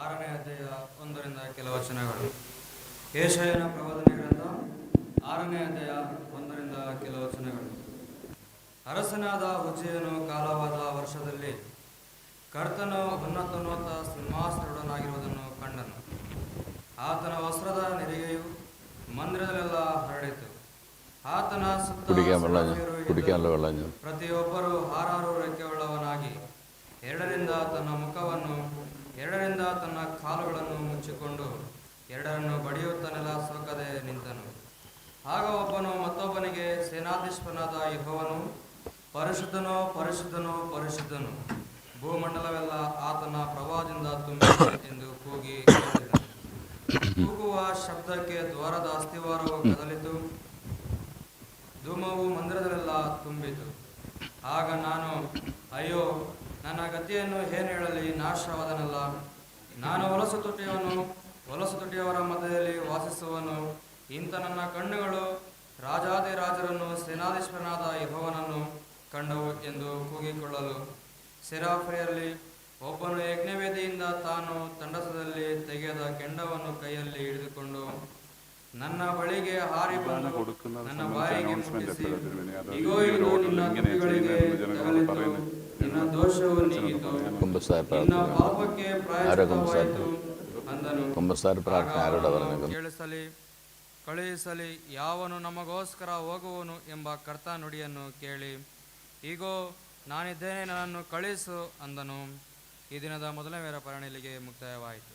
6ನೇ ಅಧ್ಯಾಯ 1ರಿಂದ ಕೆಲವು ವಚನಗಳು. ಯೆಶಾಯನ ಪ್ರವಾದನೆ ಗ್ರಂಥ 6ನೇ ಅಧ್ಯಾಯ 1ರಿಂದ ಕೆಲವು ವಚನಗಳು. ಅರಸನಾದ ಉಜ್ಜೀಯನು ಕಾಲವಾದ ವರ್ಷದಲ್ಲಿ ಕರ್ತನು ಉನ್ನತೋನ್ನತ ಸಿಂಹಾಸನನಾಗಿರುವುದನ್ನು ಕಂಡನು. ಆತನ ವಸ್ತ್ರದ ನೆರಿಗೆಯು ಮಂದಿರದಲ್ಲೆಲ್ಲ ಹರಡಿತು. ಆತನ ಸುತ್ತ ಪ್ರತಿಯೊಬ್ಬರು 6 ರೆಕ್ಕೆಯುಳ್ಳವನಾಗಿ ಎರಡರಿಂದ ತನ್ನ ಮುಖವನ್ನು, ಎರಡರಿಂದ ತನ್ನ ಕಾಲುಗಳನ್ನು ಮುಚ್ಚಿಕೊಂಡು ಎರಡರನ್ನು ಬಡಿಯುತ್ತ ನೆಲ ಸೋಕದೆ ನಿಂತನು. ಆಗ ಒಬ್ಬನು ಮತ್ತೊಬ್ಬನಿಗೆ, ಸೇನಾಧೀಶ್ವರನಾದ ಯೆಹೋವನು ಪರಿಶುದ್ಧನೋ ಪರಿಶುದ್ಧನೋ ಪರಿಶುದ್ಧನು, ಭೂಮಂಡಲವೆಲ್ಲ ಆತನ ಪ್ರಭಾವದಿಂದ ತುಂಬಿದೆ ಎಂದು ಕೂಗಿ ಹೇಳಿದನು. ಕೂಗುವ ಶಬ್ದಕ್ಕೆ ದ್ವಾರದ ಅಸ್ಥಿವಾರವು ಕದಲಿತು, ಧೂಮವು ಮಂದಿರದಲ್ಲೆಲ್ಲ ತುಂಬಿತು. ಆಗ ನಾನು, ಅಯ್ಯೋ, ನನ್ನ ಗತಿಯನ್ನು ಏನು ಹೇಳಲಿ, ನಾಶವಾದನಲ್ಲ. ನಾನು ಹೊಲಸು ತುಟಿಯವರ ಮಧ್ಯದಲ್ಲಿ ವಾಸಿಸುವನು. ಇಂಥ ನನ್ನ ಕಣ್ಣುಗಳು ರಾಜಾದಿರಾಜರನ್ನು, ಸೇನಾಧೀಶ್ವರನಾದ ಯೆಹೋವನನ್ನು ಕಂಡವು ಎಂದು ಕೂಗಿಕೊಳ್ಳಲು, ಸೆರಾಫರಲ್ಲಿ ಒಬ್ಬನು ಯಜ್ಞವೇದಿಯಿಂದ ತಾನು ತಂಡಸದಲ್ಲಿ ತೆಗೆದ ಕೆಂಡವನ್ನು ಕೈಯಲ್ಲಿ ಹಿಡಿದುಕೊಂಡು ನನ್ನ ಬಳಿಗೆ ಹಾರಿ ಬಂದು ನನ್ನ ಬಾಯಿಗೆ ಮುಟ್ಟಿಸಿ, ಇಗೋ ಇದು ನಿನ್ನ ತುಟಿಗಳಿಗೆ ತಗಲಿತು, ನಿನ್ನ ದೋಷವು ನೀಗಿತು, ನಿನ್ನ ಪಾಪಕ್ಕೆ ಪ್ರಾಯಶ್ಚಿತ್ತವಾಯಿತು ಅಂದನು. ಕಳುಹಿಸಲಿ, ಯಾವನು ನಮಗೋಸ್ಕರ ಹೋಗುವನು ಎಂಬ ಕರ್ತ ನುಡಿಯನ್ನು ಕೇಳಿ, ಇಗೋ ನಾನಿದ್ದೇನೆ, ನನ್ನನ್ನು ಕಳುಹಿಸು ಅಂದನು. ಈ ದಿನದ ಮೊದಲನೇ ವೇರ ಪರಣೆಯಲ್ಲಿಗೆ ಮುಕ್ತಾಯವಾಯಿತು.